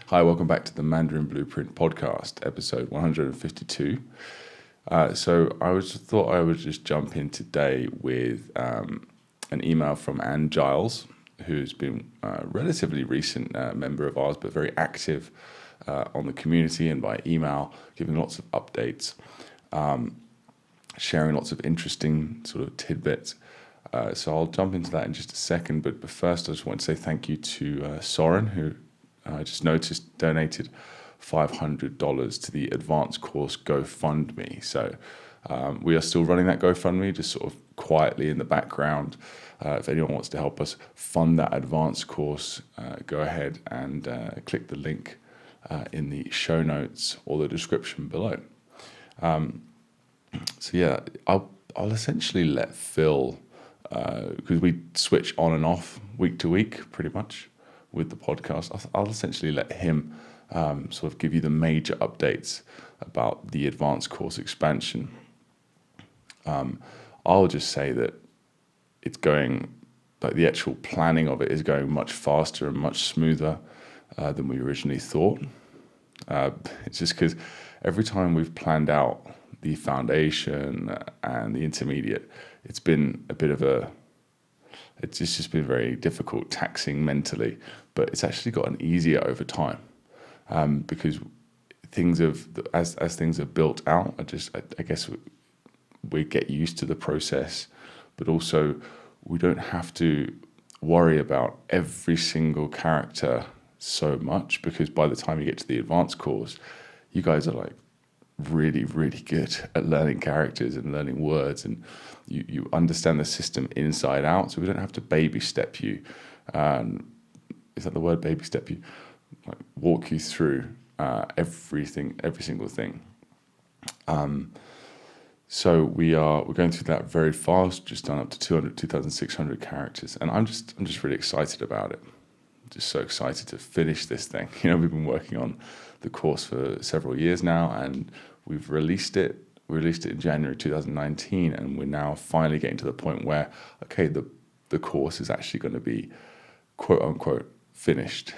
Hi, welcome back to the Mandarin Blueprint Podcast, episode 152. So I thought I would just jump in today with an email from Giles, who's been a relatively recent member of ours, but very active on the community and by email, giving lots of updates, sharing lots of interesting sort of tidbits. So I'll jump into that in just a second, but first I just want to say thank you to Soren, who I just noticed donated $500 to the advanced course GoFundMe. So we are still running that GoFundMe, just sort of quietly in the background. If anyone wants to help us fund that advanced course, go ahead and click the link in the show notes or the description below. I'll essentially let Phil, because we switch on and off week to week pretty much with the podcast, I'll essentially let him sort of give you the major updates about the advanced course expansion. I'll just say that it's going, like the actual planning of it is going much faster and much smoother than we originally thought. It's just because every time we've planned out the foundation and the intermediate, it's been a bit of it's just been very difficult, taxing mentally, but it's actually gotten easier over time because as things are built out, I guess we get used to the process, but also we don't have to worry about every single character so much, because by the time you get to the advanced course, you guys are like really, really good at learning characters and learning words, and you understand the system inside out, so we don't have to baby step you. Is that the word, baby step you? Like walk you through every single thing. So we're going through that very fast, just done up to 2,600 characters, and I'm just really excited about it. Just so excited to finish this thing. We've been working on the course for several years now, and we've released it. We released it in January 2019, and we're now finally getting to the point where, okay, the course is actually going to be quote unquote finished.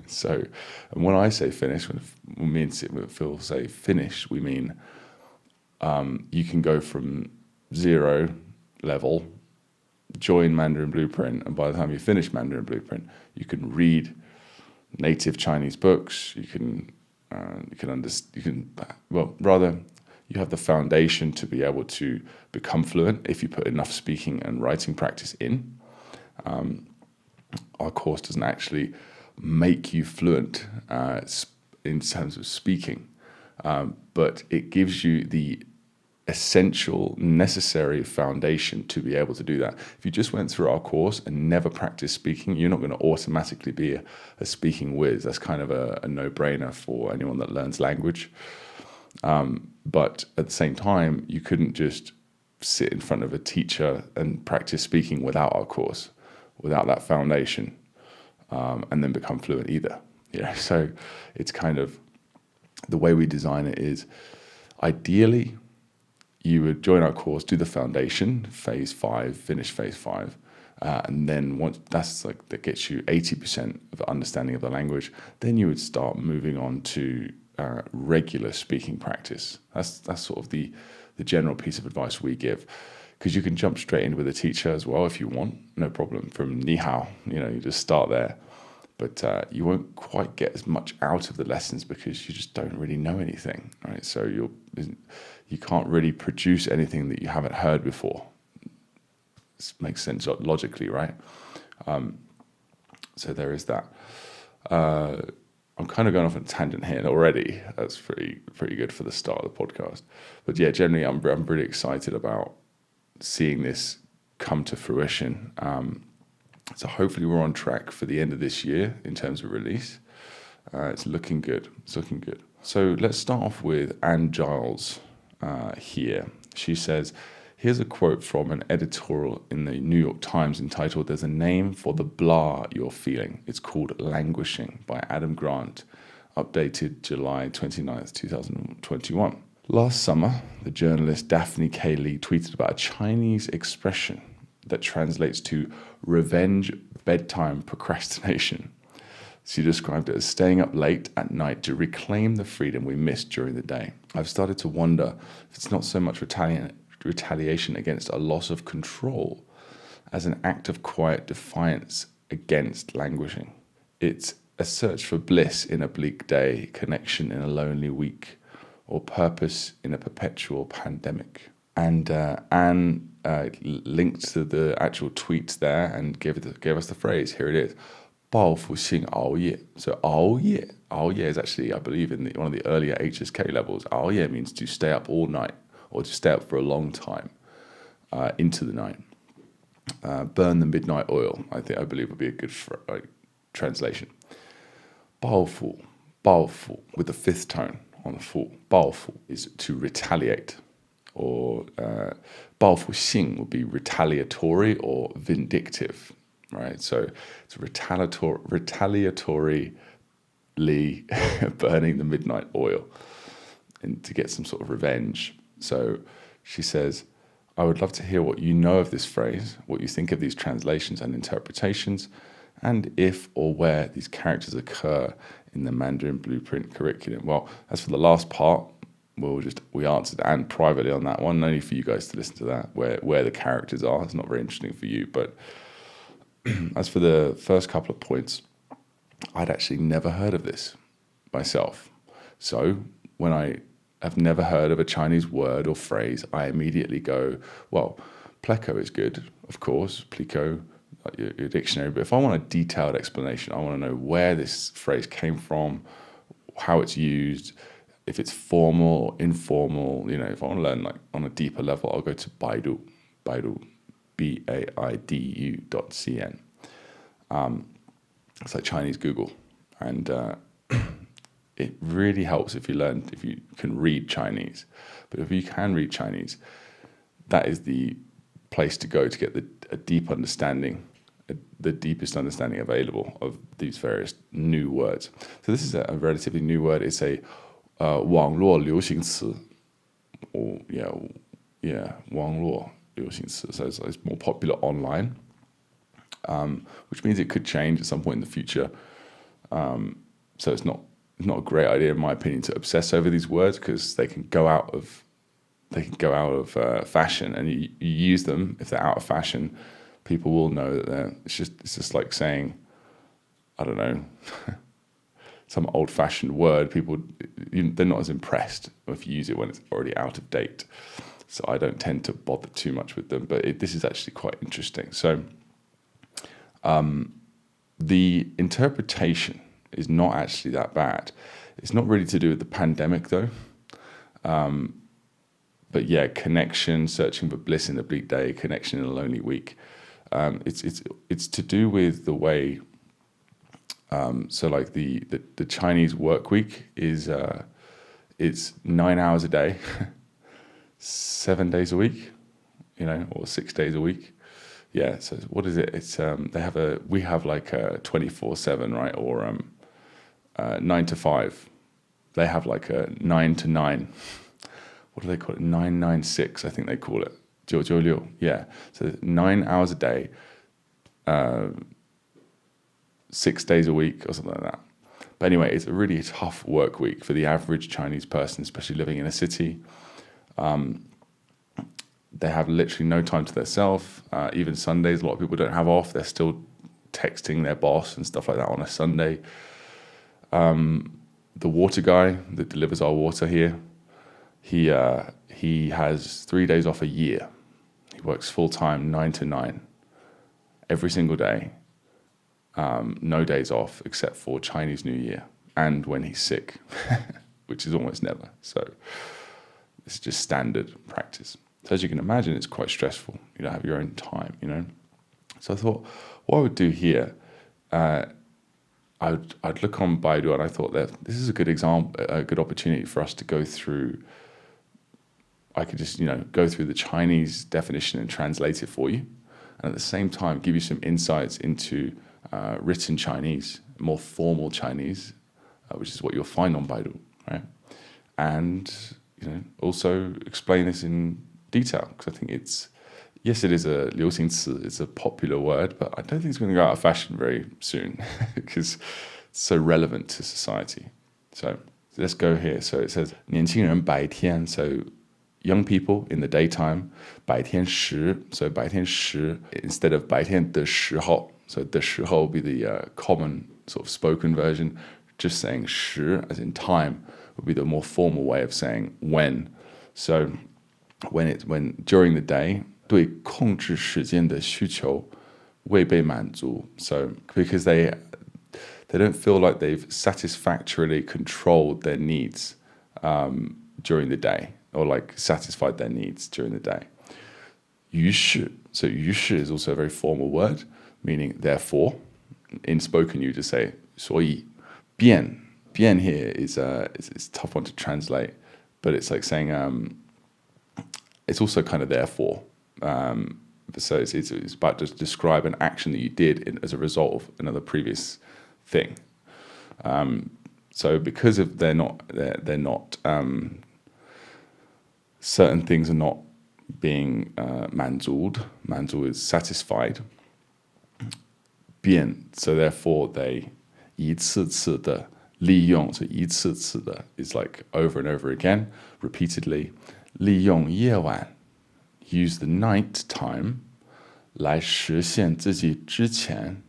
So, and when I say finished, when me and Phil say finished, we mean you can go from 0 level, join Mandarin Blueprint, and by the time you finish Mandarin Blueprint, you can read native Chinese books. You have the foundation to be able to become fluent if you put enough speaking and writing practice in. Our course doesn't actually make you fluent in terms of speaking, but it gives you the essential, necessary foundation to be able to do that. If you just went through our course and never practiced speaking, you're not going to automatically be a speaking whiz. That's kind of a no-brainer for anyone that learns language. But at the same time, you couldn't just sit in front of a teacher and practice speaking without our course, without that foundation, and then become fluent either. So it's kind of the way we design it is, ideally, you would join our course, do the foundation, phase 5, finish phase 5, and then once that gets you 80% of the understanding of the language, then you would start moving on to regular speaking practice. That's sort of the general piece of advice we give, because you can jump straight in with a teacher as well if you want, no problem. From ni hao, you just start there, but you won't quite get as much out of the lessons because you just don't really know anything, right? So you can't really produce anything that you haven't heard before. This makes sense logically, right? So there is that. I'm kind of going off on a tangent here already. That's pretty good for the start of the podcast. But yeah, generally I'm really excited about seeing this come to fruition. So hopefully we're on track for the end of this year in terms of release. It's looking good. So let's start off with Giles here. She says, here's a quote from an editorial in the New York Times entitled, "There's a name for the blah you're feeling. It's called languishing," by Adam Grant, updated July 29th, 2021. Last summer, the journalist Daphne K. Lee tweeted about a Chinese expression that translates to revenge bedtime procrastination. She described it as staying up late at night to reclaim the freedom we missed during the day. I've started to wonder if it's not so much retaliation against a loss of control as an act of quiet defiance against languishing. It's a search for bliss in a bleak day, connection in a lonely week, or purpose in a perpetual pandemic. And Anne linked to the actual tweet there and gave us the phrase. Here it is. 报复性熬夜. So 熬夜 is actually, I believe, in one of the earlier HSK levels. 熬夜 means to stay up all night or to stay up for a long time into the night. Burn the midnight oil, I believe would be a good translation. 报复 with the fifth tone on the 复. 报复 is to retaliate, or 报复性 would be retaliatory or vindictive. Right, so it's retaliatorily burning the midnight oil and to get some sort of revenge. So she says, I would love to hear what you know of this phrase, what you think of these translations and interpretations, and if or where these characters occur in the Mandarin Blueprint curriculum. Well, as for the last part, we answered Anne privately on that one. No need for you guys to listen to that, where the characters are. It's not very interesting for you, but as for the first couple of points, I'd actually never heard of this myself. So when I have never heard of a Chinese word or phrase, I immediately go, well, pleco is good, of course, pleco, like your dictionary. But if I want a detailed explanation, I want to know where this phrase came from, how it's used, if it's formal or informal. If I want to learn like on a deeper level, I'll go to Baidu, BAIDU.cn. It's like Chinese Google, and it really helps if you can read Chinese. But if you can read Chinese, that is the place to go to get a deep understanding, the deepest understanding available of these various new words. So this is a relatively new word. It's a 网络流行词, or 网络流行词. So it's more popular online, which means it could change at some point in the future. So it's not a great idea, in my opinion, to obsess over these words, because they can go out of fashion, and you use them. If they're out of fashion, people will know that it's just like saying, I don't know, some old-fashioned word. People, they're not as impressed if you use it when it's already out of date. So I don't tend to bother too much with them, but this is actually quite interesting. So the interpretation is not actually that bad. It's not really to do with the pandemic, though. But yeah, connection, searching for bliss in a bleak day, connection in a lonely week. It's to do with the way. So like the Chinese work week is it's 9 hours a day, 7 days a week, or 6 days a week. Yeah. So what is it? It's we have like a 24/7, right? Or 9 to 5. They have like a 9 to 9. What do they call it? 996, I think they call it. 996. Yeah. So 9 hours a day, 6 days a week or something like that. But anyway, it's a really tough work week for the average Chinese person, especially living in a city. They have literally no time to themselves. Even Sundays, a lot of people don't have off. They're still texting their boss and stuff like that on a Sunday. The water guy that delivers our water here, he has 3 days off a year. He works full time, 9 to 9, every single day. No days off except for Chinese New Year and when he's sick, which is almost never. So it's just standard practice. So as you can imagine, it's quite stressful. You don't have your own time, So I thought what I would do here, I'd look on Baidu, and I thought that this is a good example, a good opportunity for us to go through. I could just go through the Chinese definition and translate it for you, and at the same time give you some insights into written Chinese, more formal Chinese, which is what you'll find on Baidu, right? And also explain this in detail, because I think it is a 流行词, it's a popular word, but I don't think it's going to go out of fashion very soon, because so relevant to society. So let's go here. So it says 年轻人白天, so young people in the daytime, 白天时, so 白天时 instead of 白天的时候, so 的时候 will be the common sort of spoken version. Just saying 时 as in time would be the more formal way of saying when. So when during the day, 对控制时间的需求未被满足. So because they don't feel like they've satisfactorily controlled their needs during the day, or like satisfied their needs during the day. 于是, so 于是 is also a very formal word, meaning therefore. In spoken, you just say 所以. 便 here is it's a tough one to translate, but it's like saying it's also kind of therefore. So it's about to describe an action that you did as a result of another previous thing. So because of they're not certain things are not being 满足 is satisfied. 便 so therefore they 一次次的利用 so 一次次的 is like over and over again, repeatedly. 利用夜晚 use the night time 来实现自己之前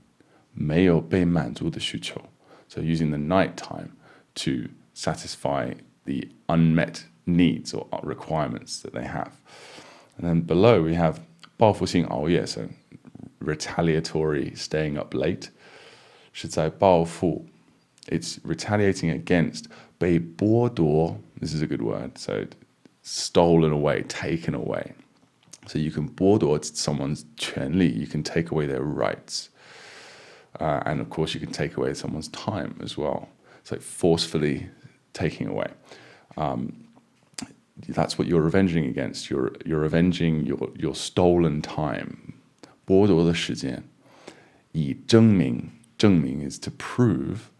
没有被满足的需求. So using the night time to satisfy the unmet needs or requirements that they have. And then below we have 报复性熬夜, so retaliatory staying up late. 是在报复, it's retaliating against 被剥夺, this is a good word, so stolen away, taken away. So you can 剥夺 someone's 权利, you can take away their rights. And of course you can take away someone's time as well. It's like forcefully taking away. That's what you're revenging against. You're revenging your stolen time. 剥夺的时间. 以证明 证明 is to prove.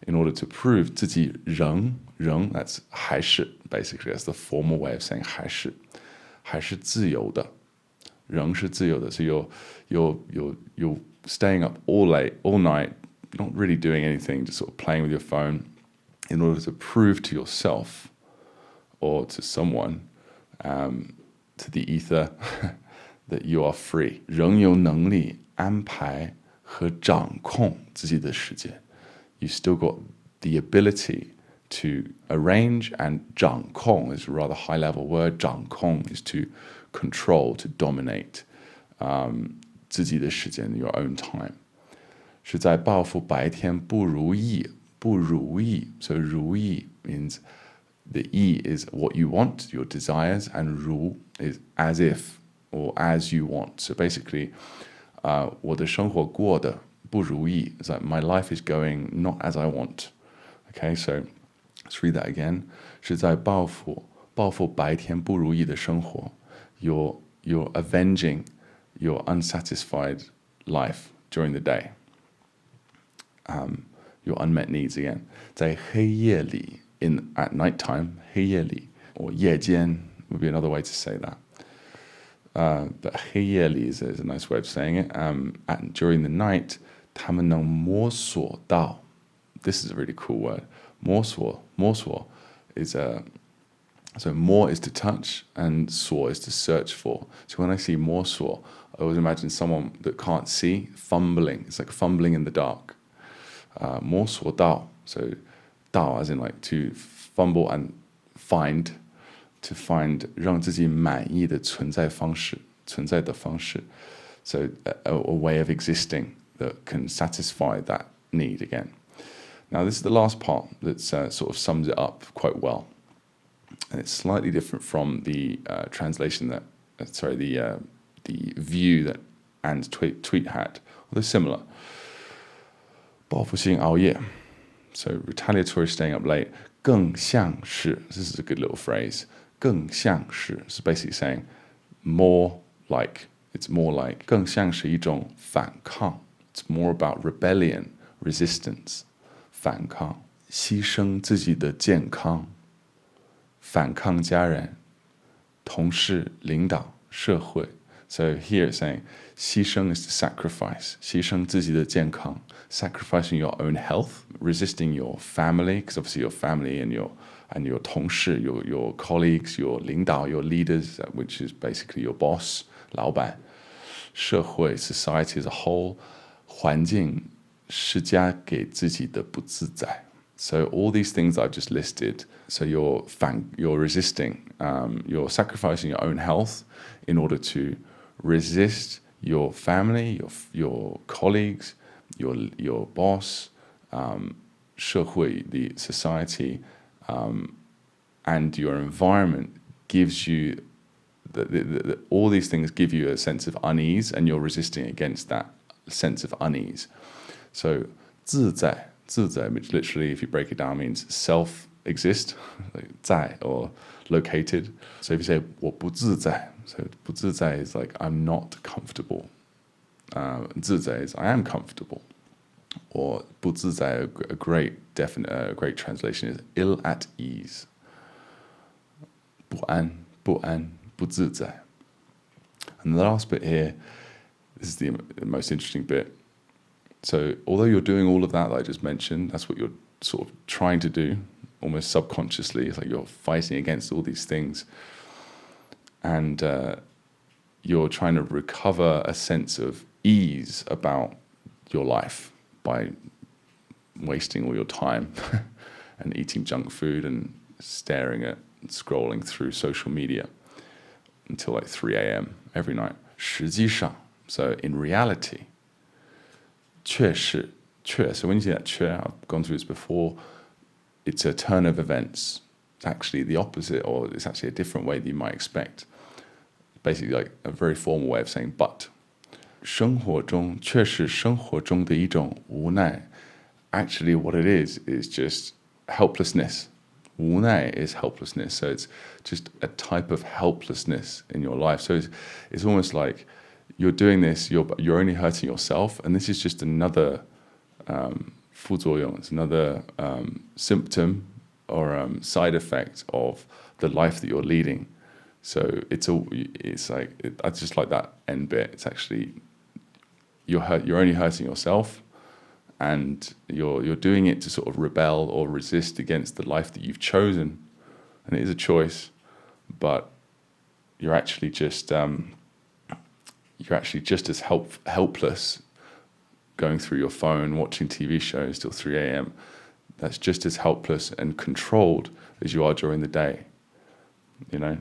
In order to prove 自己仍 that's 还是 basically that's the formal way of saying 还是自由的. 仍是自由的. So you're staying up all night, not really doing anything, just sort of playing with your phone in order to prove to yourself or to someone, to the ether, that you are free. 仍有能力安排和掌控自己的时间. You still got the ability to arrange, and 掌控 is a rather high level word. 掌控 is to control, to dominate 自己的时间, your own time. 是在报复白天不如意, 不如意. So 如意 means the 意 is what you want, your desires, and 如 is as if or as you want. So basically, 我的生活过得不如意. It's like my life is going not as I want. Okay, so let's read that again. 是在报复白天不如意的生活. You're avenging your unsatisfied life during the day. Your unmet needs again. 在黑夜里 at night time, 黑夜里 or 夜间 would be another way to say that. But 黑夜里 is a nice way of saying it. During the night, 他们能摸索到. This is a really cool word. 摸索 is so 摸 is to touch and 索 is to search for. So when I see 摸索, I always imagine someone that can't see fumbling. It's like fumbling in the dark. 摸索到, so 到 as in like to fumble and find, to find 让自己满意的存在方式, 存在的方式. So a way of existing that can satisfy that need again. Now this is the last part that sort of sums it up quite well. And it's slightly different from the translation that, the view that Anne's tweet had, although similar. 报复性熬夜, so retaliatory staying up late. 更像是, this is a good little phrase. 更像是, so basically saying more like, it's more like. 更像是一种反抗. It's more about rebellion, resistance. 反抗, 牺牲自己的健康. 反抗家人, 同事, 领导, 社会. So here it's saying 牺牲 is to sacrifice, 牺牲自己的健康, sacrificing your own health, resisting your family, because obviously your family and your 同事, your colleagues, your 领导, your leaders, which is basically your boss, 老板, 社会 society as a whole, 环境施加给自己的不自在. So all these things I've just listed, so you're resisting, you're sacrificing your own health in order to resist your family, your colleagues, your boss, 社会, the society, and your environment gives you all these things give you a sense of unease, and you're resisting against that sense of unease. So 自在, which literally, if you break it down, means self-exist, like 在 or located. So if you say 我不自在, so 不自在 is like I'm not comfortable. 自在 is I am comfortable. Or 不自在, a great translation is ill at ease. 不安, 不自在. And the last bit here, this is the most interesting bit. So although you're doing all of that I just mentioned, that's what you're sort of trying to do, almost subconsciously. It's like you're fighting against all these things. And you're trying to recover a sense of ease about your life by wasting all your time and eating junk food and staring at and scrolling through social media until like 3 a.m. every night. 实际上, so in reality, 确实, so when you see that 确, I've gone through this before, it's a turn of events. It's actually the opposite, or it's actually a different way that you might expect. Basically like a very formal way of saying but. 生活中确实生活中的一种无奈. Actually what it is just helplessness. 无奈 is helplessness, so it's just a type of helplessness in your life. So it's almost like you're doing this, you're only hurting yourself, and this is just another 副作用, it's another symptom or side effect of the life that you're leading. So I just like that end bit. It's actually you're only hurting yourself, and you're doing it to sort of rebel or resist against the life that you've chosen, and it is a choice, but you're actually just as helpless going through your phone, watching TV shows till 3 a.m. That's just as helpless and controlled as you are during the day, you know.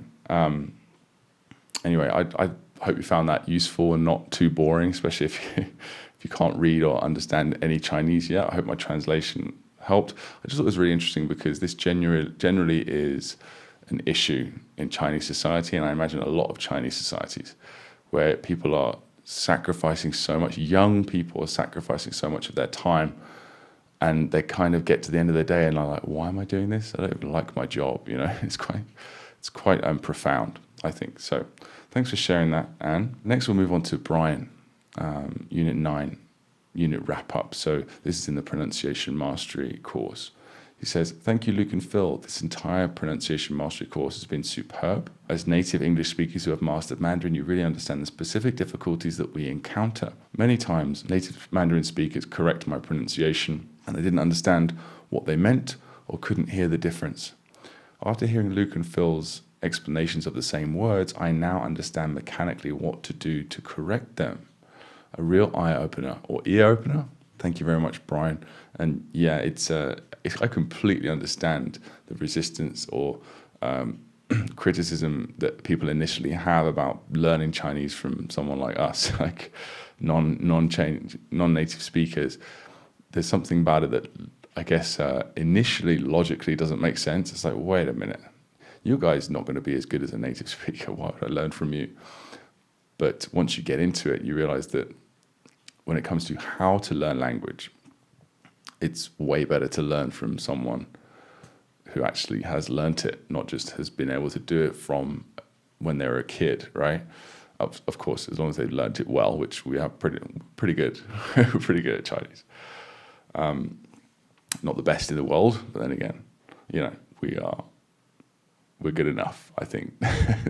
Anyway, I hope you found that useful and not too boring, especially if you can't read or understand any Chinese yet. I hope my translation helped. I just thought it was really interesting because this generally is an issue in Chinese society, and I imagine a lot of Chinese societies, where people are sacrificing so much, young people are sacrificing so much of their time, and they kind of get to the end of the day and are like, why am I doing this? I don't even like my job, you know. It's quite profound, I think. So thanks for sharing that, Anne. Next we'll move on to Brian, Unit 9, unit wrap-up. So this is in the Pronunciation Mastery course. He says, thank you, Luke and Phil. This entire Pronunciation Mastery course has been superb. As native English speakers who have mastered Mandarin, you really understand the specific difficulties that we encounter. Many times, native Mandarin speakers correct my pronunciation, and they didn't understand what they meant or couldn't hear the difference. After hearing Luke and Phil's explanations of the same words, I now understand mechanically what to do to correct them. A real eye-opener or ear-opener. Thank you very much, Brian. And yeah, I completely understand the resistance or criticism that people initially have about learning Chinese from someone like us, like non-native speakers. There's something about it that I guess initially logically doesn't make sense. It's like, wait a minute, you guys are not going to be as good as a native speaker. Why would I learn from you? But once you get into it, you realize that when it comes to how to learn language, it's way better to learn from someone who actually has learnt it, not just has been able to do it from when they were a kid, right? Of course, as long as they've learnt it well, which we have pretty good. We're pretty good at Chinese. Not the best in the world, but then again, you know, we're good enough, I think,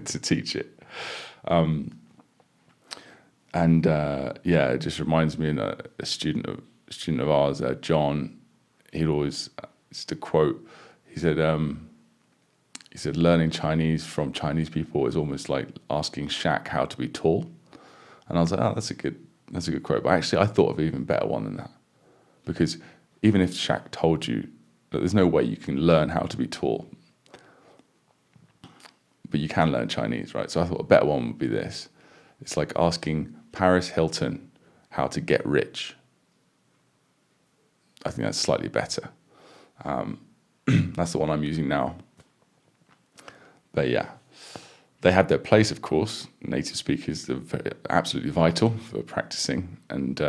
to teach it. And it just reminds me of a student of ours, John. He'd always, just a quote, he said, learning Chinese from Chinese people is almost like asking Shaq how to be tall. And I was like, oh, that's a good quote. But actually, I thought of an even better one than that. Because even if Shaq told you that there's no way you can learn how to be tall, but you can learn Chinese, right? So I thought a better one would be this. It's like asking Paris Hilton how to get rich. I think that's slightly better. That's the one I'm using now. But yeah, they have their place, of course. Native speakers are absolutely vital for practicing and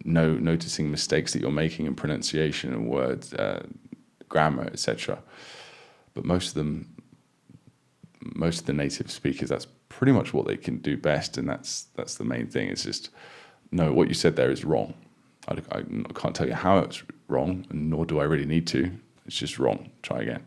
noticing mistakes that you're making in pronunciation and words, grammar, etc. But most of the native speakers, that's pretty much what they can do best, and that's the main thing. It's just, no, what you said there is wrong. I can't tell you how it's wrong, and nor do I really need to. It's just wrong. Try again.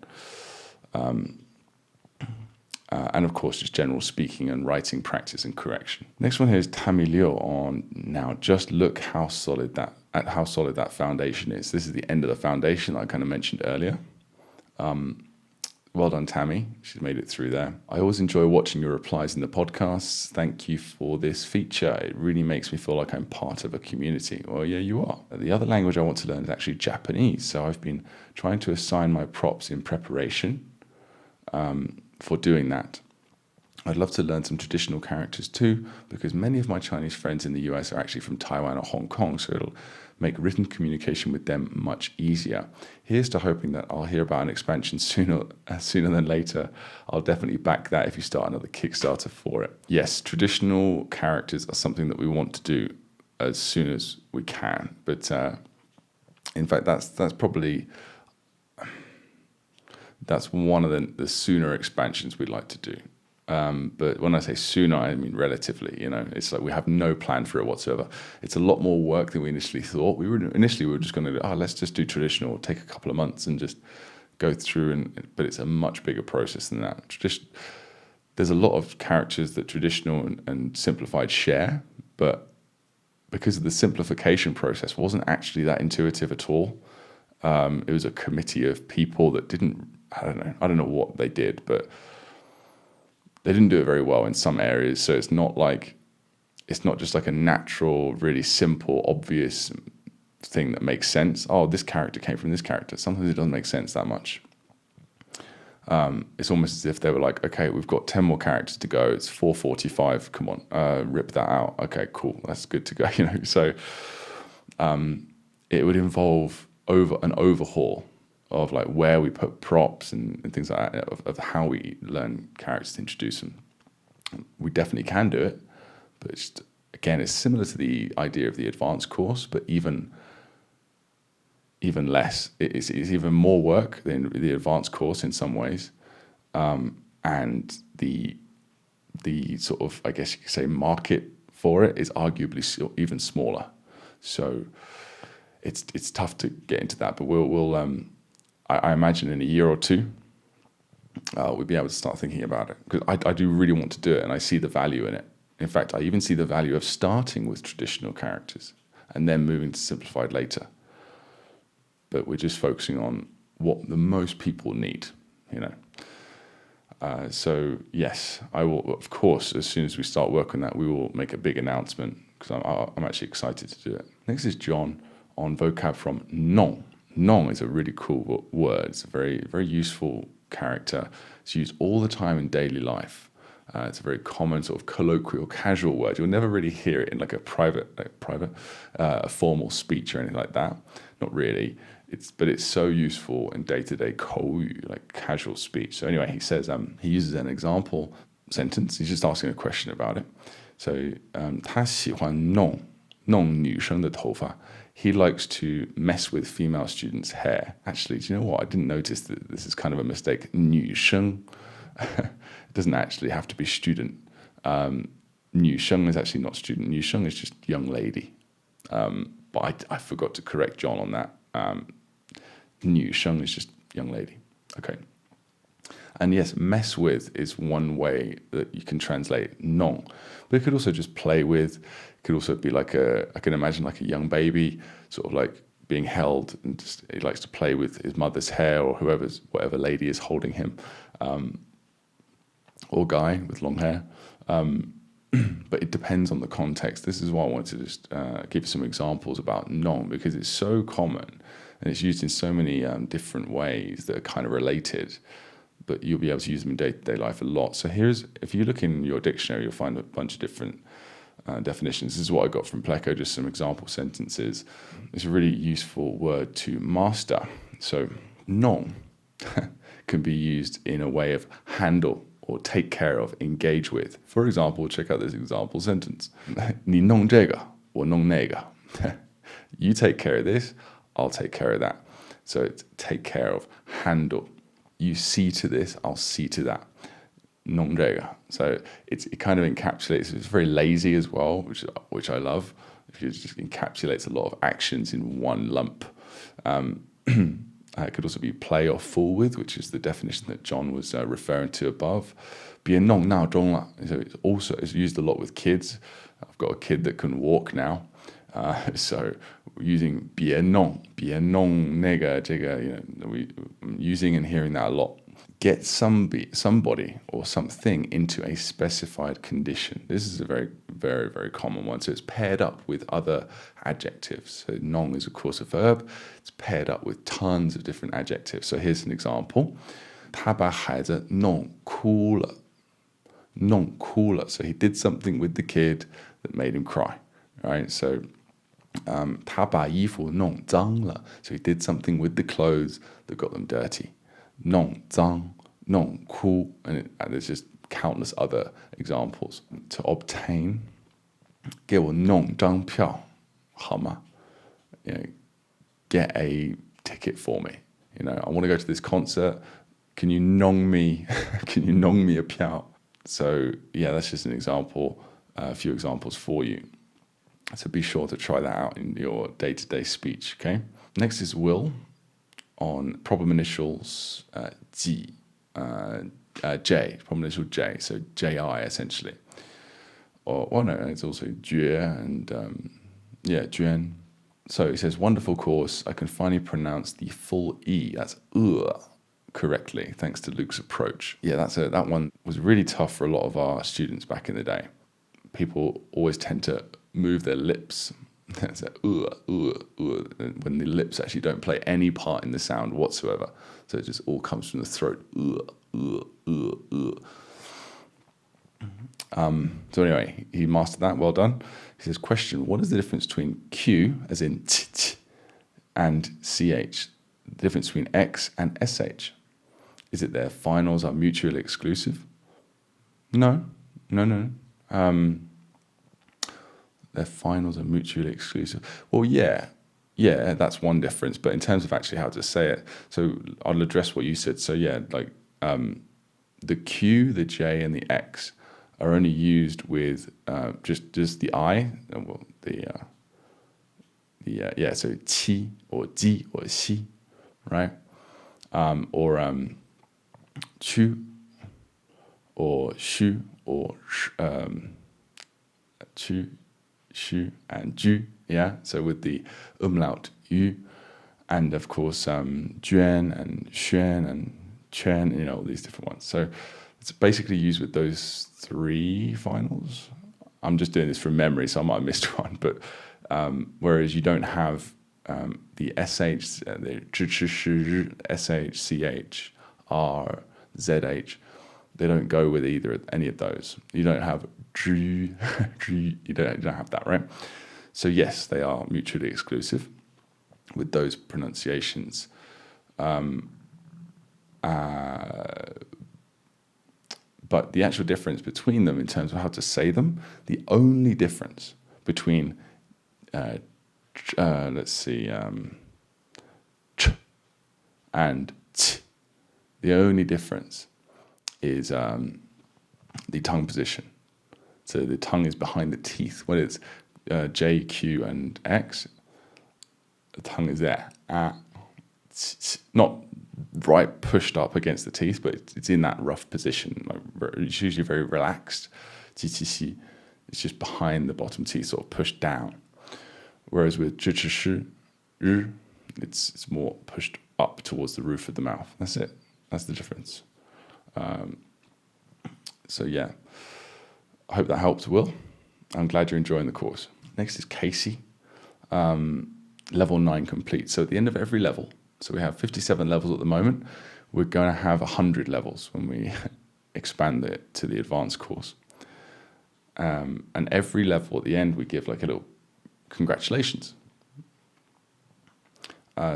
And of course, just general speaking and writing practice and correction. Next one here is Tammy on now. Just look how solid that foundation is. This is the end of the foundation I kind of mentioned earlier. Well done, Tammy. She's made it through there. I always enjoy watching your replies in the podcasts. Thank you for this feature. It really makes me feel like I'm part of a community. Well, yeah, you are. The other language I want to learn is actually Japanese. So I've been trying to assign my props in preparation for doing that. I'd love to learn some traditional characters too, because many of my Chinese friends in the US are actually from Taiwan or Hong Kong, so it'll make written communication with them much easier. Here's to hoping that I'll hear about an expansion sooner than later. I'll definitely back that if you start another Kickstarter for it. Yes, traditional characters are something that we want to do as soon as we can, but in fact, that's one of the sooner expansions we'd like to do. But when I say sooner, I mean relatively. It's like we have no plan for it whatsoever. It's a lot more work than we initially thought. We were just going to let's just do traditional, take a couple of months and just go through. But it's a much bigger process than that. There's a lot of characters that traditional and simplified share, but because of the simplification process, wasn't actually that intuitive at all. It was a committee of people that didn't. I don't know what they did, but they didn't do it very well in some areas. So it's not just like a natural, really simple, obvious thing that makes sense. Oh, this character came from this character. Sometimes it doesn't make sense that much. It's almost as if they were like, okay, we've got 10 more characters to go. It's 4:45. Come on, rip that out. Okay, cool. That's good to go. So it would involve an overhaul of like where we put props and things like that, of how we learn characters to introduce them. We definitely can do it, but it's similar to the idea of the advanced course, but even less. It's even more work than the advanced course in some ways, and the sort of, I guess you could say, market for it is arguably even smaller. So it's tough to get into that, but we'll I imagine in a year or two, we'll be able to start thinking about it, because I do really want to do it, and I see the value in it. In fact, I even see the value of starting with traditional characters and then moving to simplified later. But we're just focusing on what the most people need, So yes, I will, of course, as soon as we start working on that, we will make a big announcement, because I'm actually excited to do it. Next is John on vocab from Nòng. Nòng is a really cool word. It's a very, very useful character. It's used all the time in daily life. It's a very common sort of colloquial, casual word. You'll never really hear it in like a a formal speech or anything like that. Not really. But it's so useful in day-to-day 口语, like casual speech. So anyway, he says he uses an example sentence. He's just asking a question about it. So 他喜欢弄女生的头发. He likes to mess with female students' hair. Actually, do you know what? I didn't notice that this is kind of a mistake. 女生 it doesn't actually have to be student. 女生 is actually not student. 女生 is just young lady. But I forgot to correct John on that. 女生 is just young lady. Okay. And yes, mess with is one way that you can translate nong. But it could also just play with. It could also be like I can imagine like a young baby, sort of like being held, and just, he likes to play with his mother's hair or whatever lady is holding him, or guy with long hair. But it depends on the context. This is why I wanted to just give some examples about nong, because it's so common and it's used in so many different ways that are kind of related, but you'll be able to use them in day-to-day life a lot. So if you look in your dictionary, you'll find a bunch of different definitions. This is what I got from Pleco, just some example sentences. It's a really useful word to master. So nong can be used in a way of handle or take care of, engage with. For example, check out this example sentence. 你弄这个，我弄那个. You take care of this, I'll take care of that. So it's take care of, handle. You see to this, I'll see to that. 弄这个. So it kind of encapsulates, it's very lazy as well, which I love. It just encapsulates a lot of actions in one lump. It could also be play or fool with, which is the definition that John was referring to above. 别弄闹钟了. So it's used a lot with kids. I've got a kid that can walk now. So using 别弄那个这个, I'm using and hearing that a lot. Get somebody or something into a specified condition. This is a very, very, very common one. So it's paired up with other adjectives. So nong is, of course, a verb. It's paired up with tons of different adjectives. So here's an example. 他把孩子弄哭了. 弄哭了. So he did something with the kid that made him cry. Right? So 他把衣服弄脏了. So he did something with the clothes that got them dirty. 弄脏, 弄哭, and there's just countless other examples. To obtain, 给我弄张票, 好吗? Get a ticket for me. I want to go to this concert. Can you nong me? Can you nong me a 票? So yeah, that's just an example, a few examples for you. So be sure to try that out in your day-to-day speech. Okay. Next is will. On problem initials, J, problem initial J, so J-I essentially. It's also jǐge and, juan. So it says, wonderful course, I can finally pronounce the full E, that's correctly, thanks to Luke's approach. Yeah, that one was really tough for a lot of our students back in the day. People always tend to move their lips. It's when the lips actually don't play any part in the sound whatsoever. So it just all comes from the throat. So anyway, he mastered that. Well done. He says, question, what is the difference between Q, as in t, and CH? The difference between X and SH? Is it their finals are mutually exclusive? No. Their finals are mutually exclusive. Well, yeah, that's one difference. But in terms of actually how to say it, so I'll address what you said. So yeah, like the Q, the J, and the X are only used with just the I. Well, so qi or ji or xi, right? Or chu or shu or chu. Shu and ju, yeah. So with the umlaut yu, and of course juan and xuan and chen, all these different ones. So it's basically used with those three finals. I'm just doing this from memory, so I might have missed one. But whereas you don't have the sh, the sh, ch, r, zh, they don't go with any of those. You don't have you don't have that, right? So yes, they are mutually exclusive with those pronunciations. But the actual difference between them in terms of how to say them, the only difference between ch and t, the only difference is the tongue position. So the tongue is behind the teeth. When it's J, Q, and X, the tongue is there. Not right pushed up against the teeth, but it's in that rough position. Like, it's usually very relaxed. 机器系, it's just behind the bottom teeth, sort of pushed down. Whereas with 支持师, it's more pushed up towards the roof of the mouth. That's it. That's the difference. So yeah, I hope that helps, Will. I'm glad you're enjoying the course. Next is Casie, level 9 complete. So at the end of every level, so we have 57 levels at the moment, we're going to have 100 levels when we expand it to the advanced course. And every level at the end, we give like a little congratulations.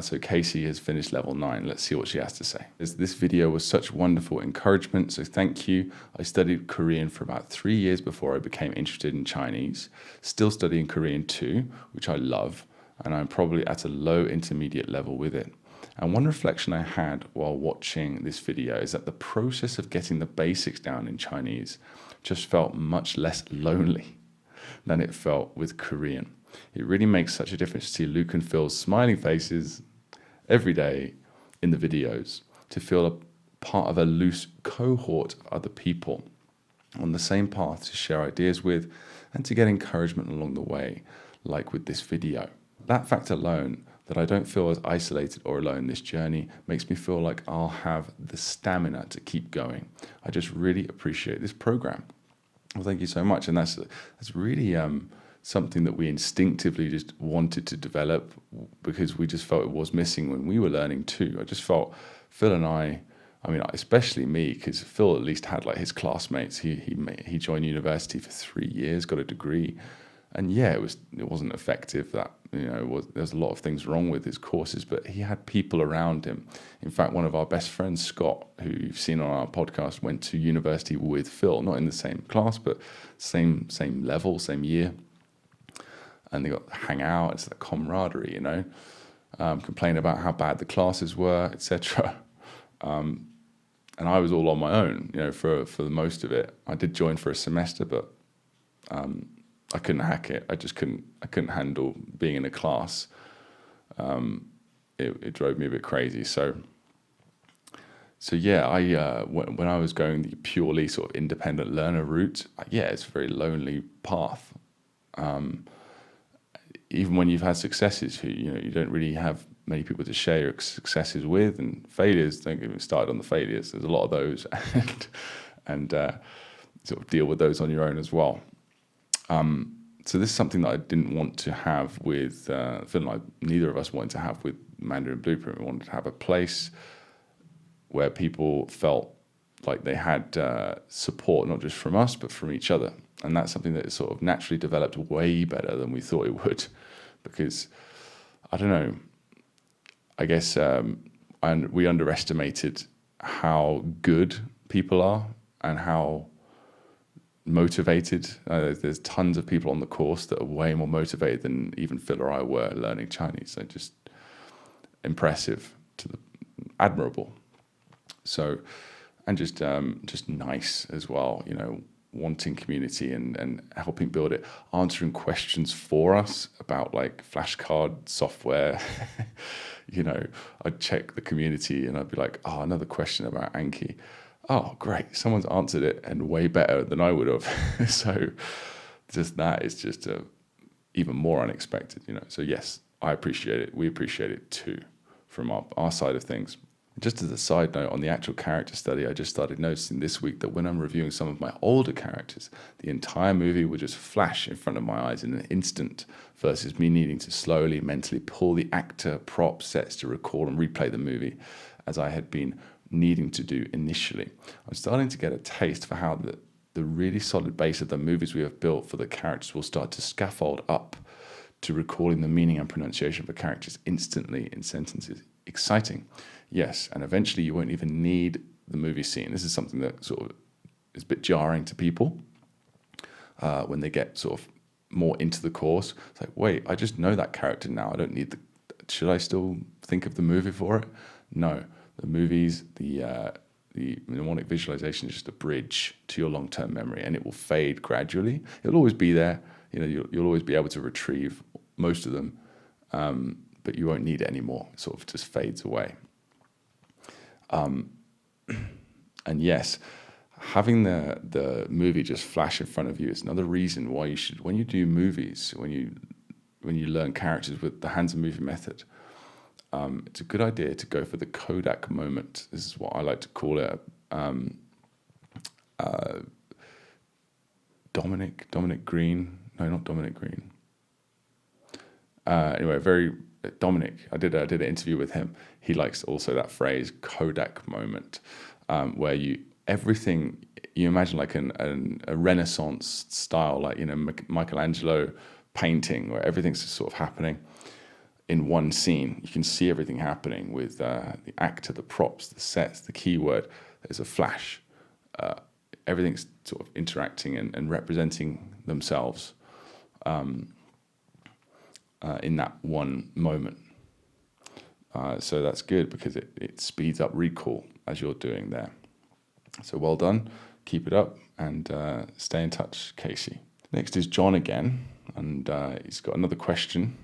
So Casie has finished level 9. Let's see what she has to say. This video was such wonderful encouragement, so thank you. I studied Korean for about 3 years before I became interested in Chinese. Still studying Korean too, which I love, and I'm probably at a low intermediate level with it. And one reflection I had while watching this video is that the process of getting the basics down in Chinese just felt much less lonely than it felt with Korean. It really makes such a difference to see Luke and Phil's smiling faces every day in the videos, to feel a part of a loose cohort of other people on the same path to share ideas with and to get encouragement along the way, like with this video. That fact alone, that I don't feel as isolated or alone in this journey, makes me feel like I'll have the stamina to keep going. I just really appreciate this program. Well, thank you so much. And that's really something that we instinctively just wanted to develop, because we just felt it was missing when we were learning too. I just felt Phil and I mean, especially me, because Phil at least had like his classmates. He joined university for 3 years, got a degree, and yeah, it wasn't effective. That there's a lot of things wrong with his courses, but he had people around him. In fact, one of our best friends, Scott, who you've seen on our podcast, went to university with Phil, not in the same class, but same level, same year. And they got to hang out. It's that camaraderie, complain about how bad the classes were, etc. And I was all on my own, for the most of it. I did join for a semester, but I couldn't hack it. I couldn't handle being in a class. It drove me a bit crazy. So yeah, when I was going the purely sort of independent learner route, it's a very lonely path. Even when you've had successes, you don't really have many people to share your successes with, and failures, don't get me started on the failures. There's a lot of those, and sort of deal with those on your own as well. So this is something that I didn't want to have with Phil and I. Neither of us wanted to have with Mandarin Blueprint. We wanted to have a place where people felt like they had support, not just from us, but from each other. And that's something that is sort of naturally developed way better than we thought it would, because, I don't know, I guess we underestimated how good people are and how motivated. There's tons of people on the course that are way more motivated than even Phil or I were learning Chinese. So just impressive, admirable. So, and just nice as well, wanting community and helping build it, answering questions for us about like flashcard software. I'd check the community and I'd be like, another question about Anki. Oh, great, someone's answered it and way better than I would have. So just that is just even more unexpected, So yes, I appreciate it. We appreciate it too from our side of things. Just as a side note, on the actual character study, I just started noticing this week that when I'm reviewing some of my older characters, the entire movie would just flash in front of my eyes in an instant, versus me needing to slowly mentally pull the actor, prop, sets to recall and replay the movie, as I had been needing to do initially. I'm starting to get a taste for how the really solid base of the movies we have built for the characters will start to scaffold up to recalling the meaning and pronunciation of the characters instantly in sentences. Exciting. Yes, and eventually you won't even need the movie scene. This is something that sort of is a bit jarring to people when they get sort of more into the course. It's like, wait, I just know that character now. I don't need should I still think of the movie for it? No, the movies, the mnemonic visualization is just a bridge to your long-term memory, and it will fade gradually. It'll always be there. You'll always be able to retrieve most of them, but you won't need it anymore. It sort of just fades away. And yes, having the movie just flash in front of you is another reason why you should, when you do movies, when you learn characters with the hands and movie method, it's a good idea to go for the Kodak moment. This is what I like to call it. Dominic Green. No, not Dominic Green. Anyway, Dominic. I did an interview with him. He likes also that phrase Kodak moment, where everything you imagine like a Renaissance style, like Michelangelo painting, where everything's just sort of happening in one scene. You can see everything happening with the actor, the props, the sets, the keyword. There's a flash. Everything's sort of interacting and representing themselves in that one moment. So that's good because it speeds up recall as you're doing there. So well done, keep it up, and stay in touch, Casie. Next is John again, and he's got another question.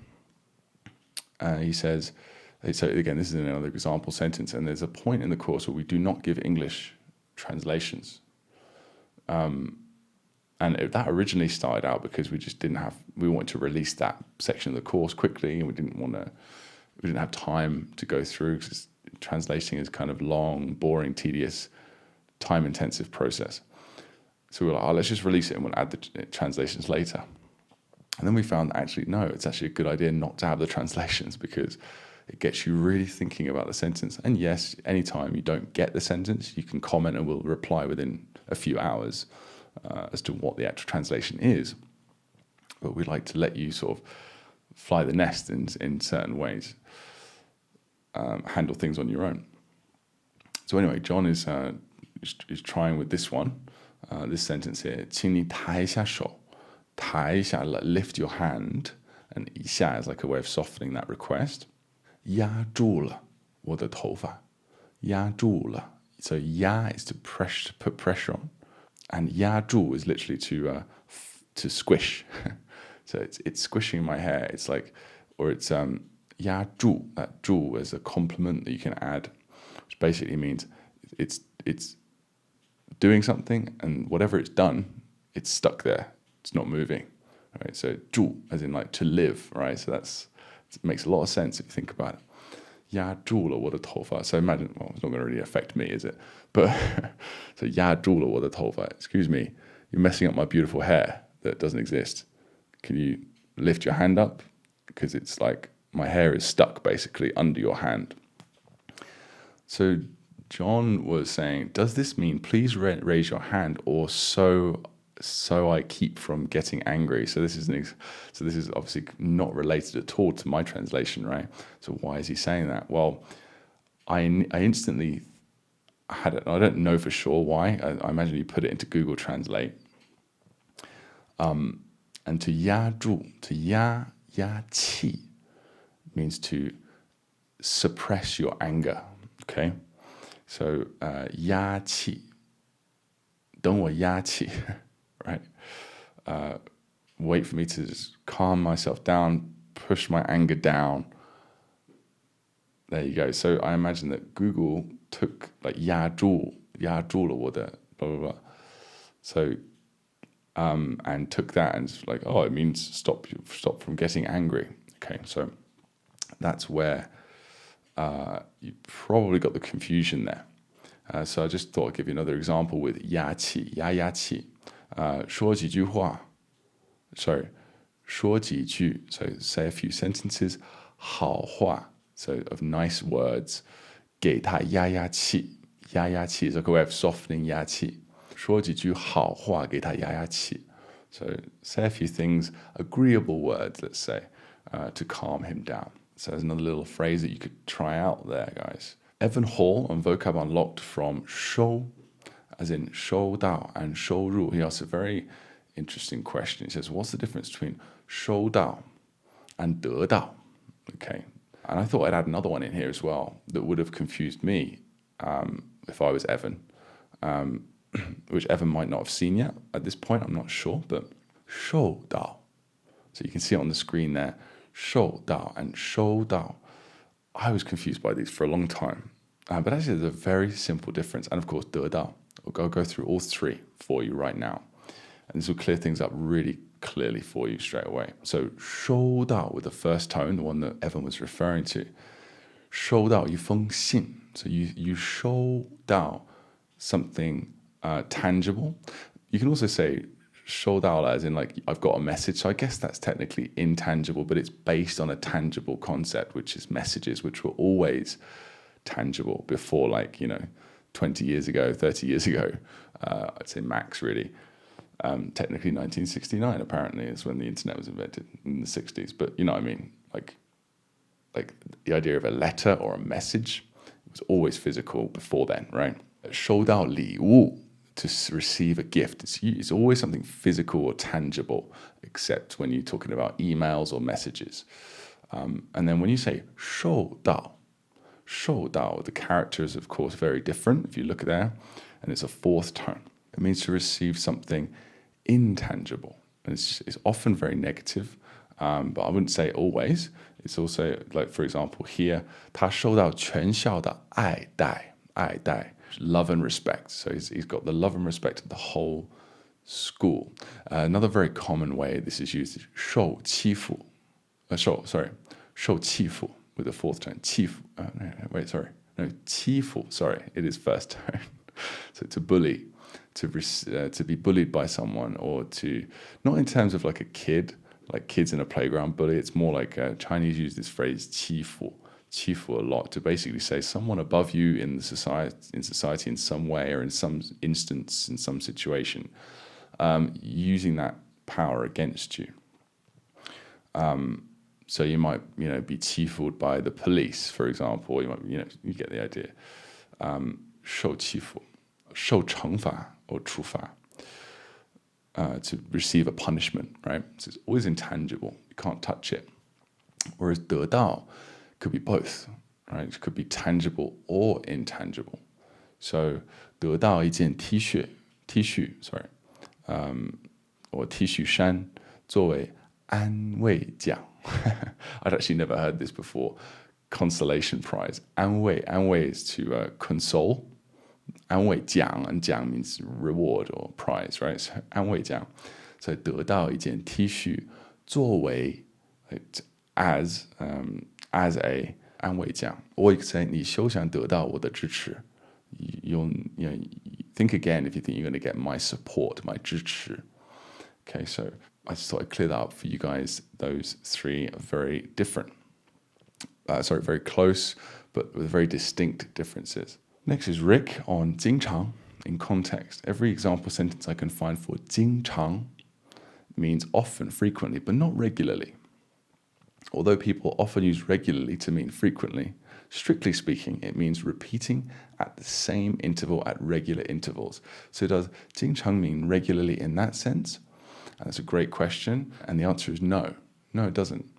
He says, so again, this is another example sentence, and there's a point in the course where we do not give English translations. And that originally started out because we wanted to release that section of the course quickly, and we didn't have time to go through because translating is kind of long, boring, tedious, time-intensive process. So we were like, let's just release it and we'll add the translations later. And then we found actually, no, it's actually a good idea not to have the translations because it gets you really thinking about the sentence. And yes, anytime you don't get the sentence, you can comment and we'll reply within a few hours as to what the actual translation is. But we like to let you sort of fly the nest in certain ways, handle things on your own. So anyway, John is trying with this one, this sentence here, 请你抬一下手. 抬一下, like lift your hand, and 一下 is like a way of softening that request. 压住了我的头发. 压住了. So 压 is to put pressure on, and 压住 is literally to squish. So it's squishing my hair. It's like, or it's 压住. That 住 is a complement that you can add, which basically means it's doing something, and whatever it's done, it's stuck there. It's not moving, right? So 住 as in like to live, right? So it makes a lot of sense if you think about it. 压住了我的头发. So imagine, well, it's not going to really affect me, is it? But so 压住了我的头发. Excuse me, you're messing up my beautiful hair that doesn't exist. Can you lift your hand up? Because it's like my hair is stuck basically under your hand. So John was saying, does this mean please raise your hand, or so I keep from getting angry? So this is obviously not related at all to my translation, right? So why is he saying that? Well, I instantly had it. I don't know for sure why. I imagine you put it into Google Translate. And to 压住, to 压气 means to suppress your anger. Okay, so 压气, 等我压气. Right? Wait for me to just calm myself down, push my anger down. There you go. So I imagine that Google took like 压住了我的 blah blah blah. So and took that and it's like, oh, it means stop from getting angry. Okay, so that's where you probably got the confusion there. So I just thought I'd give you another example with 压气, 压气. 说几句话. Sorry, 说几句. So say a few sentences. 好话. So of nice words. 给他压气. 压气 is like a way of softening 压气. 说几句好话给他压气. So say a few things, agreeable words, let's say, to calm him down. So there's another little phrase that you could try out there, guys. Evan Hall on Vocab Unlocked from 收, as in 收到 and 收入. He asks a very interesting question. He says, what's the difference between 收到 and 得到? Okay. And I thought I'd add another one in here as well that would have confused me if I was Evan, which Evan might not have seen yet at this point. I'm not sure, but 收到. So you can see it on the screen there. 收到 and 收到. I was confused by these for a long time. But actually, there's a very simple difference. And of course, 得到. I'll go through all three for you right now. And this will clear things up really clearly for you straight away. So 收到 with the first tone, the one that Evan was referring to. 收到一封信. So you 收到 something tangible. You can also say 收到 as in like I've got a message. So I guess that's technically intangible, but it's based on a tangible concept, which is messages, which were always tangible before, like, 20 years ago, 30 years ago, I'd say max really. Technically 1969 apparently is when the internet was invented, in the 60s. But you know what I mean? Like the idea of a letter or a message was always physical before then, right? 收到礼物, to receive a gift. It's always something physical or tangible, except when you're talking about emails or messages. And then when you say 收到, 收到, the character is of course very different if you look at there, and it's a fourth tone. It means to receive something intangible. And it's often very negative, but I wouldn't say always. It's also like, for example, here, 他收到全校的爱戴, 爱戴, love and respect. So he's got the love and respect of the whole school. Another very common way this is used is 受欺负. 受欺负 with the fourth tone. 欺负. No, 欺负. Sorry, it is first tone. So to bully, to be bullied by someone, or to, not in terms of like a kid, like kids in a playground bully. It's more like Chinese use this phrase 欺负a lot to basically say someone above you in society in some way, or in some instance, in some situation, using that power against you. So you might, be 欺负 by the police, for example. You might, you get the idea. 受欺负, 受惩罚 or 处罚. To receive a punishment, right? So it's always intangible. You can't touch it. Whereas 得到 could be both, right? It could be tangible or intangible. So 得到一件 T 恤 or T 恤衫作为安慰奖. I'd actually never heard this before. Consolation prize. 安慰 is to console. 安慰奖, and 奖 means reward or prize, right? So 安慰奖. So 得到一件 T 恤作为 as a 安慰奖. Or you could say 你休想得到我的支持. You'll think again if you think you're going to get my support, my 支持. Okay, so I just thought I'd clear that up for you guys. Those three are very different. Very close, but with very distinct differences. Next is Rick on 经常 in context. Every example sentence I can find for 经常 means often, frequently, but not regularly. Although people often use regularly to mean frequently, strictly speaking, it means repeating at the same interval at regular intervals. So does 经常 mean regularly in that sense? And that's a great question. And the answer is no. No, it doesn't.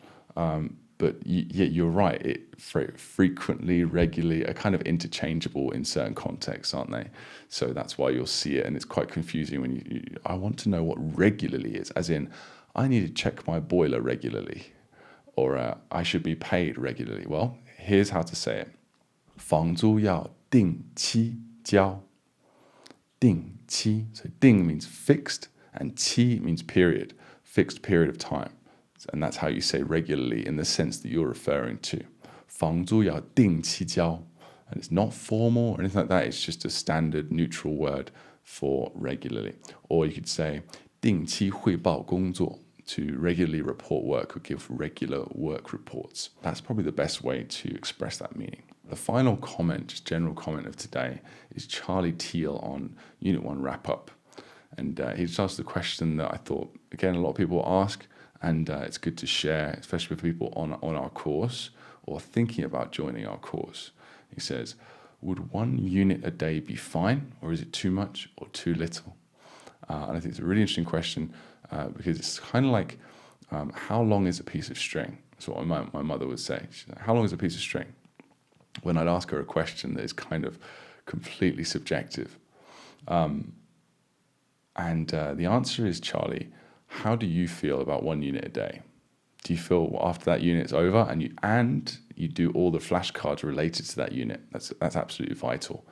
But you're right. It frequently, regularly are kind of interchangeable in certain contexts, aren't they? So that's why you'll see it, and it's quite confusing when I want to know what regularly is, as in I need to check my boiler regularly, or I should be paid regularly. Well, here's how to say it. 房租要定期交. 定期. So 定 means fixed, and 期 means period, fixed period of time. And that's how you say regularly in the sense that you're referring to. 房租要定期交. And it's not formal or anything like that. It's just a standard neutral word for regularly. Or you could say 定期汇报工作, to regularly report work or give regular work reports. That's probably the best way to express that meaning. The final comment, just general comment of today, is Charlie Teall on Unit 1 wrap-up. And he just asked the question that I thought, again, a lot of people ask, and it's good to share, especially with people on our course or thinking about joining our course. He says, would 1 unit a day be fine, or is it too much or too little? And I think it's a really interesting question because it's kind of like, how long is a piece of string? That's what my mother would say. She's like, how long is a piece of string? When I'd ask her a question that is kind of completely subjective. And the answer is, Charlie, how do you feel about 1 unit a day? Do you feel after that unit's over and you do all the flashcards related to that unit? That's absolutely vital.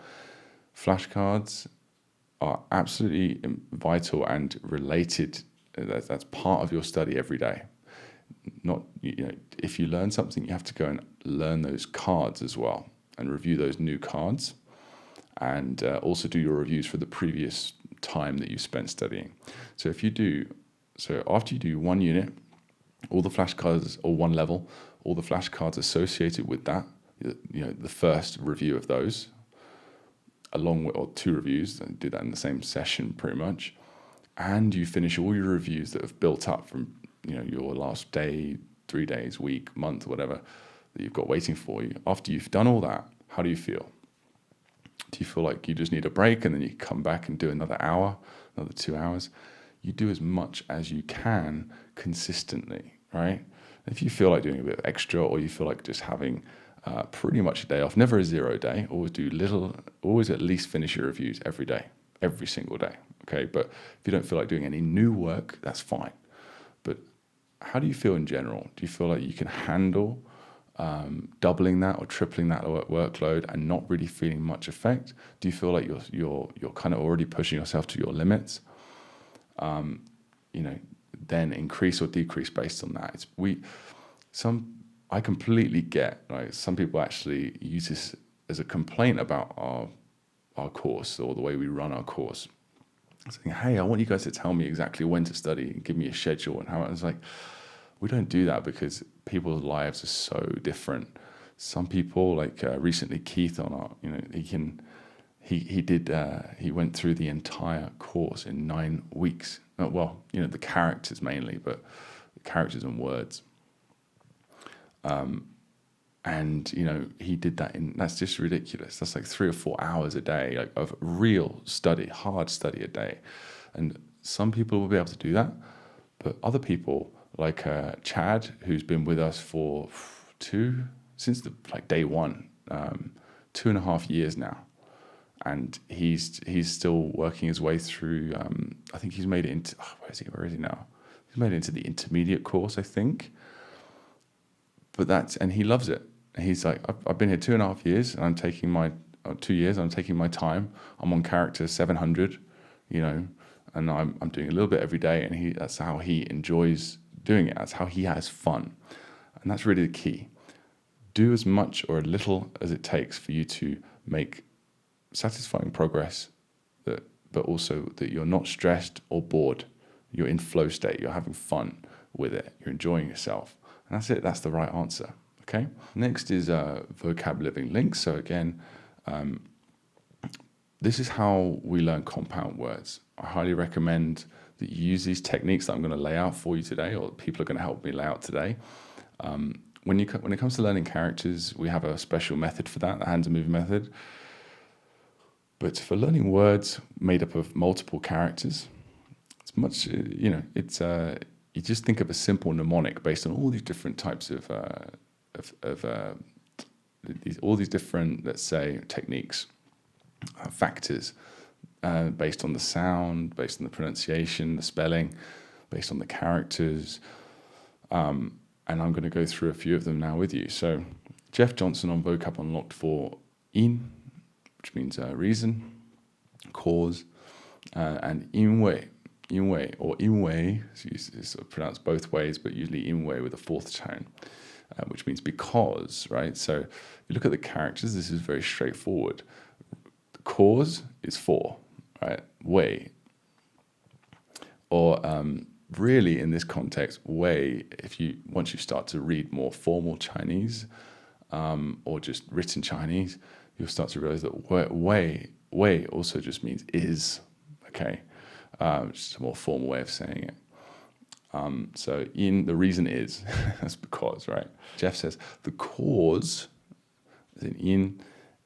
Flashcards are absolutely vital and related. That's part of your study every day. Not, if you learn something, you have to go and learn those cards as well and review those new cards, and also do your reviews for the previous time that you spent studying. So after you do one unit, all the flashcards, or one level, all the flashcards associated with that, the first review of those, along with, or two reviews, and do that in the same session pretty much, and you finish all your reviews that have built up from your last day, 3 days, week, month, whatever that you've got waiting for you. After you've done all that, how do you feel? Do you feel like you just need a break and then you come back and do another hour, another 2 hours? You do as much as you can consistently, right? If you feel like doing a bit of extra, or you feel like just having pretty much a day off, never a 0 day, always at least finish your reviews every day, every single day, okay? But if you don't feel like doing any new work, that's fine. But how do you feel in general? Do you feel like you can handle doubling that or tripling that workload and not really feeling much effect? Do you feel like you're kind of already pushing yourself to your limits? Then increase or decrease based on that. I completely get, like, some people actually use this as a complaint about our course, or the way we run our course. Saying, hey, I want you guys to tell me exactly when to study and give me a schedule and how. It's like, we don't do that because people's lives are so different. Some people, like recently Keith on our, he went through the entire course in 9 weeks. The characters mainly, but the characters and words. And he did that that's just ridiculous. That's like 3 or 4 hours a day, like, of real study, hard study a day. And some people will be able to do that, but other people, like Chad, who's been with us for since day one, 2.5 years now, and he's still working his way through. I think he's made it into where is he now? He's made it into the intermediate course, I think. And he loves it. He's like, I've been here 2.5 years, and I'm taking my 2 years. I'm taking my time. I'm on character 700, and I'm doing a little bit every day. And that's how he enjoys doing it. That's how he has fun, and that's really the key. Do as much or a little as it takes for you to make satisfying progress, but also that you're not stressed or bored. You're in flow state. You're having fun with it. You're enjoying yourself. And that's it. That's the right answer. Okay. Next is vocab living links. So again, this is how we learn compound words. I highly recommend that you use these techniques that I'm going to lay out for you today, or people are going to help me lay out today. When it comes to learning characters, we have a special method for that, the hands and moving method. But for learning words made up of multiple characters, it's much, you just think of a simple mnemonic based on all these different types of all these different, let's say, techniques, factors, based on the sound, based on the pronunciation, the spelling, based on the characters. And I'm going to go through a few of them now with you. So Jeff Johnson on Vocab Unlocked for in, which means reason, cause, and 因为 or 因为, it's pronounced both ways, but usually 因为 with a fourth tone, which means because, right? So if you look at the characters, this is very straightforward. The cause is for, right? 为. Or really in this context, 为, once you start to read more formal Chinese, or just written Chinese, you'll start to realize that 为 also just means is, okay? Which is a more formal way of saying it. So the reason is, that's because, right? Jeff says, the cause, as in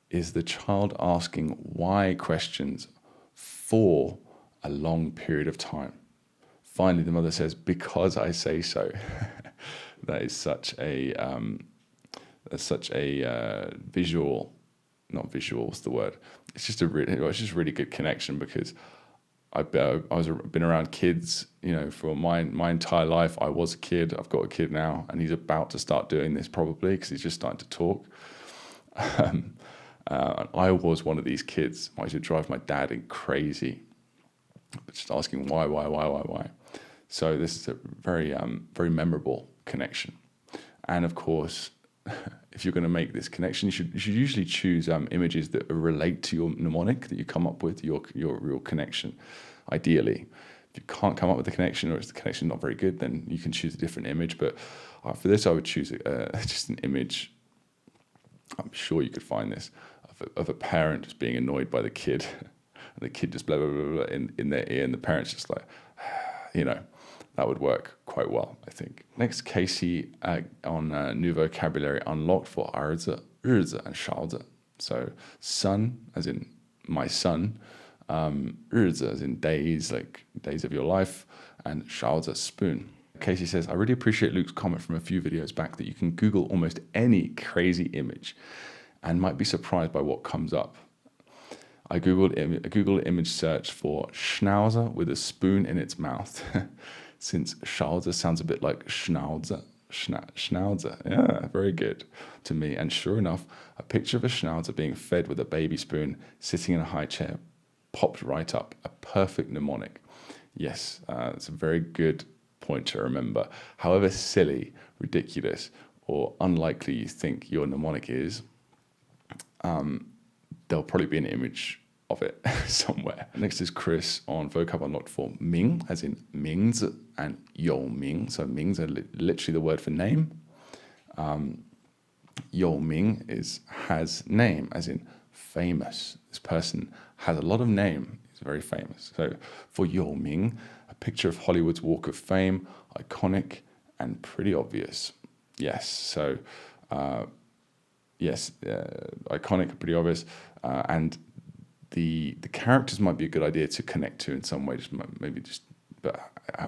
is the child asking why questions for a long period of time. Finally, the mother says, because I say so. That is such a visual, not visual, what's the word? It's just really good connection, because I've been around kids, for my entire life. I was a kid. I've got a kid now, and he's about to start doing this probably because he's just starting to talk. I was one of these kids. I used to drive my dad crazy, just asking why. So this is a very very memorable connection. And of course, if you're going to make this connection, you should usually choose images that relate to your mnemonic that you come up with, your connection, ideally. If you can't come up with a connection, or if the connection is not very good, then you can choose a different image. But for this, I would choose just an image. I'm sure you could find this of a parent just being annoyed by the kid, and the kid just blah blah blah, blah in their ear, and the parent's just like, that would work quite well, I think. Next, Casie on new vocabulary unlocked for 儿子, 日子, and 勺子. So son, as in my son, 日子, as in days, like days of your life, and 勺子, spoon. Casie says, I really appreciate Luke's comment from a few videos back that you can Google almost any crazy image and might be surprised by what comes up. I Googled image search for schnauzer with a spoon in its mouth, since Schauze sounds a bit like Schnauzer. Schnauzer, yeah, very good to me. And sure enough, a picture of a Schnauzer being fed with a baby spoon, sitting in a high chair, popped right up. A perfect mnemonic. Yes, it's a very good point to remember. However silly, ridiculous, or unlikely you think your mnemonic is, there'll probably be an image of it somewhere. Next is Chris on Vocab Unlocked for Ming, as in 名字 and 有名. So 名字 literally the word for name. 有名 has name, as in famous. This person has a lot of name. He's very famous. So for 有名, a picture of Hollywood's Walk of Fame, iconic and pretty obvious. Yes, so iconic, pretty obvious, and the characters might be a good idea to connect to in some way, but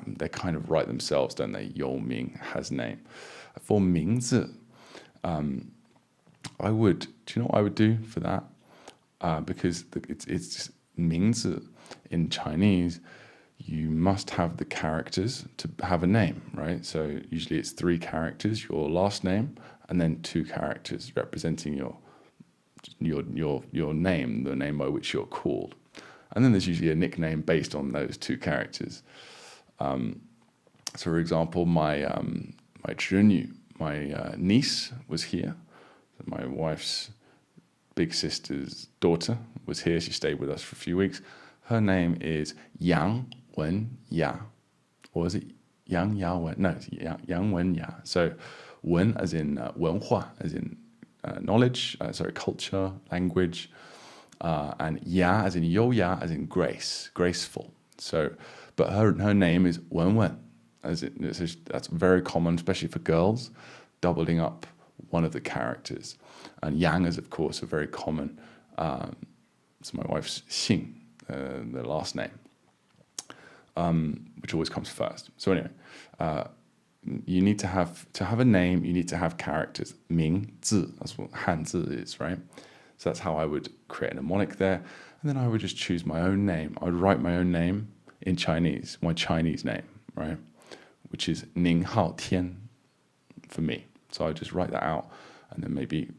they kind of write themselves, don't they? 有名 has name. For 名字, I would. Do you know what I would do for that? Because it's 名字 in Chinese. You must have the characters to have a name, right? So usually it's 3 characters, your last name, and then 2 characters representing your name, the name by which you're called. And then there's usually a nickname based on those 2 characters. So for example, my zhenu, my niece was here. My wife's big sister's daughter was here. She stayed with us for a few weeks. Her name is Yang Wen-ya. Or is it Yang Ya Wen? No, it's Yang Wen-ya. So Wen as in 文化, as in knowledge, culture, language, and Ya as in 优雅, as in grace, graceful. So, but her name is Wen Wen, that's very common, especially for girls, doubling up one of the characters. And Yang is, of course, a very common. It's my wife's Xing, the last name, which always comes first. So anyway. You need to have a name, you need to have characters. 名字, that's what 汉字 is, right? So that's how I would create a mnemonic there. And then I would just choose my own name. I would write my own name in Chinese, my Chinese name, right? Which is 宁浩天 for me. So I would just write that out and then maybe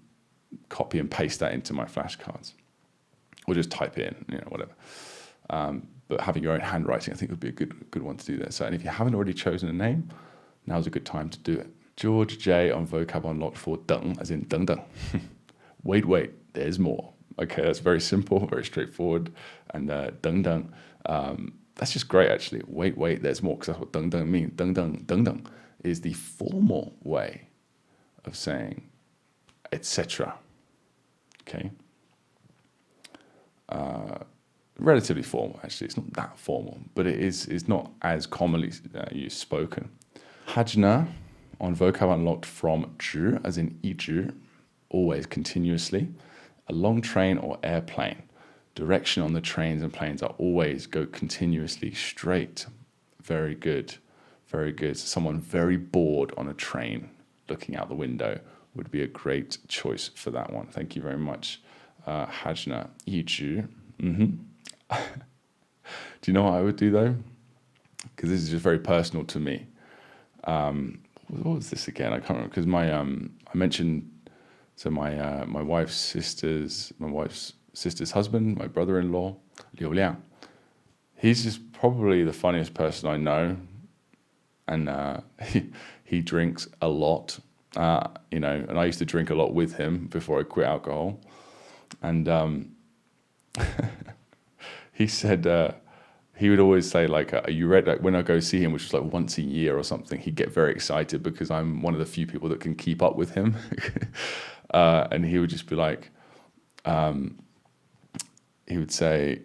copy and paste that into my flashcards. Or just type it in, whatever. But having your own handwriting, I think would be a good one to do there. So, and if you haven't already chosen a name, now's a good time to do it. George J on Vocab Unlocked for 等, as in 等等. Wait, there's more. Okay, that's very simple, very straightforward. And 等等, that's just great actually. Wait, there's more, because that's what 等等 means. 等等 is the formal way of saying etc. Okay? Relatively formal actually. It's not that formal, but it's not as commonly used spoken. Hajna on Vocab Unlocked from 直, as in 一直, always continuously. A long train or airplane. Direction on the trains and planes are always go continuously straight. Very good. Very good. So someone very bored on a train looking out the window would be a great choice for that one. Thank you very much, Hajna. 一直. Do you know what I would do though? Because this is just very personal to me. What was this again? I can't remember, because I mentioned, so my wife's sister's husband, my brother-in-law, Liu Liang. He's just probably the funniest person I know, and he drinks a lot, and I used to drink a lot with him before I quit alcohol, and he said he would always say, like, are you ready? Like, when I go see him, which was like once a year or something, he'd get very excited because I'm one of the few people that can keep up with him. And he would just be like, he would say,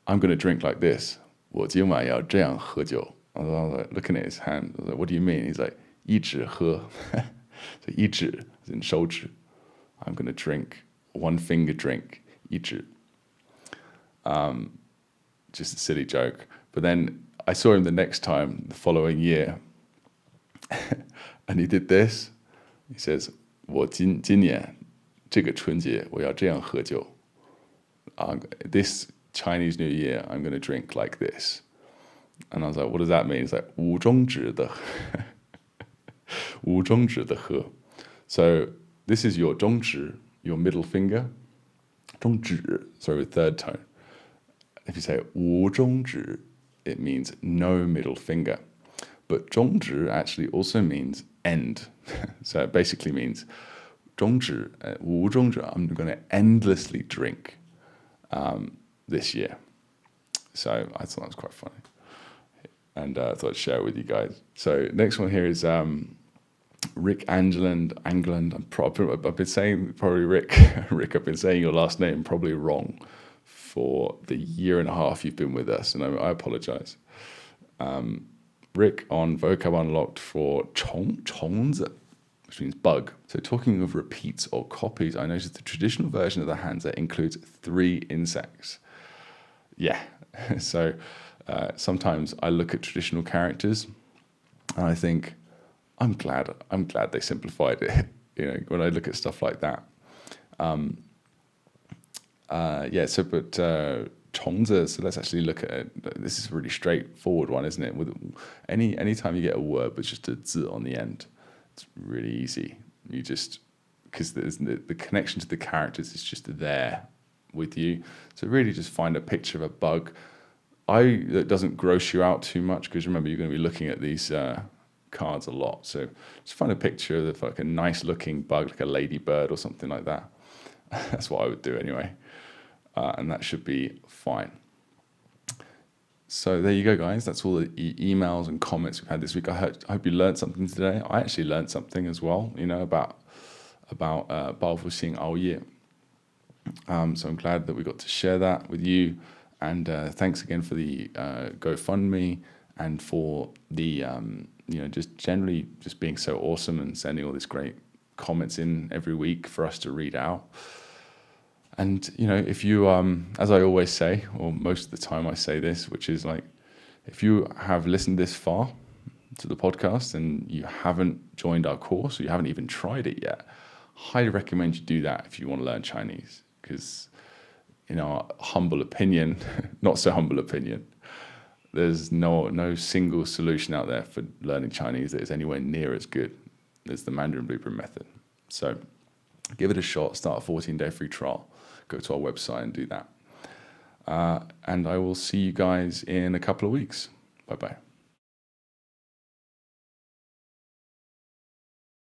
I'm going to drink like this. 我今晚要这样喝酒. I was like, looking at his hand, I was like, what do you mean? He's like, 一指喝. So 一指 as in 手指. I'm going to drink, one finger drink, 一指. Just a silly joke. But then I saw him the next time, the following year, and he did this. He says, 我今年这个春节我要这样喝酒. This Chinese New Year, I'm going to drink like this. And I was like, what does that mean? It's like 五中指的五中指的喝. So this is your 中指, your middle finger. 中指, sorry, with third tone. If you say 无中指, it means no middle finger. But 中指 actually also means end. So it basically means 中指, 无中指, I'm going to endlessly drink this year. So I thought that was quite funny. And I thought I'd share it with you guys. So next one here is Rick Angleland. I've been saying, probably Rick, I've been saying your last name probably wrong for the year and a half you've been with us, and I apologize. Rick on Vocab Unlocked for 虫子, which means bug. So talking of repeats or copies, I noticed the traditional version of the Hansa includes 3 insects. Yeah, so sometimes I look at traditional characters and I think, I'm glad they simplified it. When I look at stuff like that. Chongzi, so let's actually look at it. This is a really straightforward one, isn't it? With anytime you get a word with just a z on the end, it's really easy. You just, because the connection to the characters is just there with you. So really just find a picture of a bug. That doesn't gross you out too much, because remember, you're going to be looking at these cards a lot. So just find a picture of like a nice looking bug, like a ladybird or something like that. That's what I would do anyway. And that should be fine. So there you go, guys. That's all the emails and comments we've had this week. I hope you learned something today. I actually learned something as well, about 报复性熬夜. So I'm glad that we got to share that with you. And thanks again for the GoFundMe and for the, just generally just being so awesome and sending all these great comments in every week for us to read out. And, if you, as I always say, or most of the time I say this, which is like, if you have listened this far to the podcast and you haven't joined our course, or you haven't even tried it yet, highly recommend you do that if you want to learn Chinese. Because, in our humble opinion, not so humble opinion, there's no single solution out there for learning Chinese that is anywhere near as good as the Mandarin Blueprint Method. So give it a shot, start a 14-day free trial. Go to our website and do that. And I will see you guys in a couple of weeks. Bye-bye.